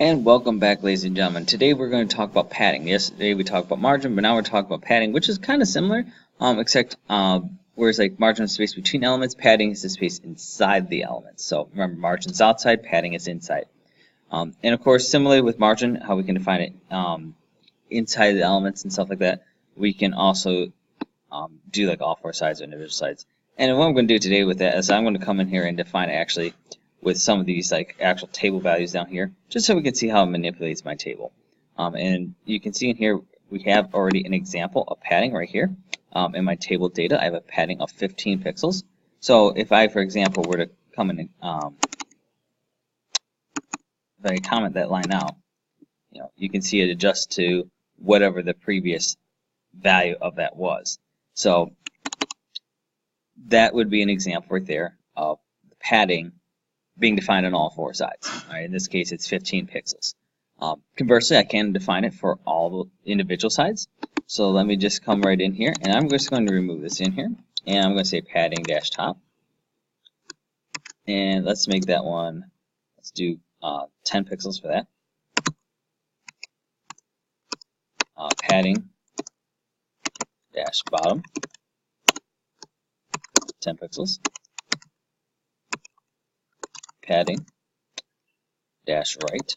And welcome back, ladies and gentlemen. Today we're going to talk about padding. Yesterday we talked about margin, but now we're talking about padding, which is kind of similar, except whereas like margin is space between elements, padding is the space inside the elements. So remember, margin is outside, padding is inside. And of course, similarly with margin, how we can define it inside the elements and stuff like that, we can also do like all four sides or individual sides. And what I'm going to do today with that is I'm going to come in here and define it actually with some of these like actual table values down here, just so we can see how it manipulates my table. And you can see in here we have already an example of padding right here. In my table data, I have a padding of 15 pixels. So if I, for example, were to come in, if I comment that line out, you can see it adjusts to whatever the previous value of that was. So that would be an example right there of the padding being defined on all four sides. All right, in this case, it's 15 pixels. Conversely, I can define it for all the individual sides. So let me just come right in here, and I'm just going to remove this in here, and I'm going to say padding dash top. And let's make that one, let's do 10 pixels for that. Padding dash bottom, 10 pixels. Padding dash right,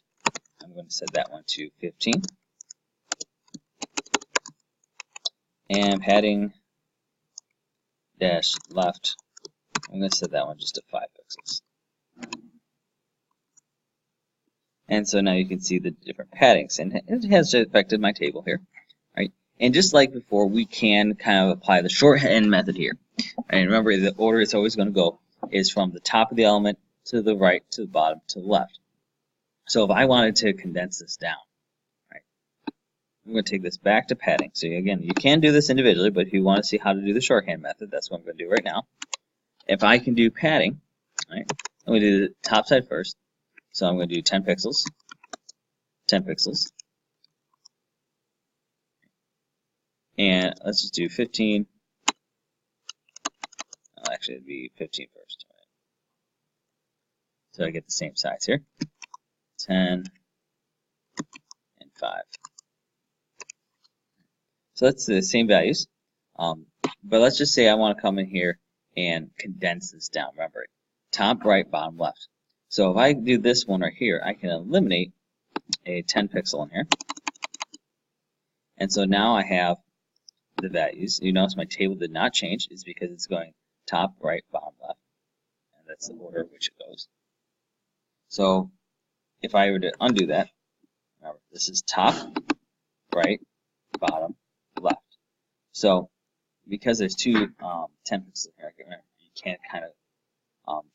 I'm going to set that one to 15. And padding dash left, I'm going to set that one just to 5 pixels. And so now you can see the different paddings, and it has affected my table here, right? And just like before, we can kind of apply the shorthand method here. And remember, the order it's always going to go is from the top of the element to the right, to the bottom, to the left. So if I wanted to condense this down, right, I'm going to take this back to padding. So again, you can do this individually, but if you want to see how to do the shorthand method, that's what I'm going to do right now. If I can do padding, right, I'm going to do the top side first. So I'm going to do 10 pixels, 10 pixels, and let's just do 15. Actually, it'd be 15 first. Right? So I get the same size here, 10 and 5. So that's the same values, but let's just say I want to come in here and condense this down. Remember, top, right, bottom, left. So if I do this one right here, I can eliminate a 10 pixel in here. And so now I have the values. You notice my table did not change. It's because it's going top, right, bottom, left. And that's the order in which it goes. So if I were to undo that, remember, this is top, right, bottom, left. So because there's two 10 pixels in here, you can't kind of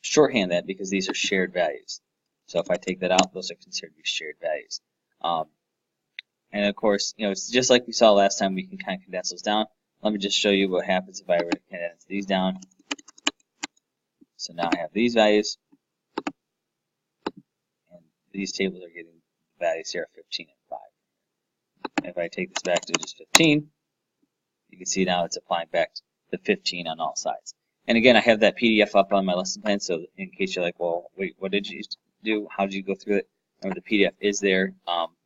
shorthand that because these are shared values. So if I take that out, those are considered to be shared values. And of course, it's just like we saw last time, we can kind of condense those down. Let me just show you what happens if I were to condense these down. So now I have these values, and these tables are getting values here of 15 and 5. And if I take this back to just 15, you can see now it's applying back to the 15 on all sides. And again, I have that PDF up on my lesson plan, so in case you're like, well, wait, what did you do? How did you go through it? Remember, the PDF is there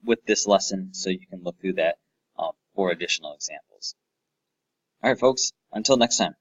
with this lesson, so you can look through that for additional examples. All right, folks, until next time.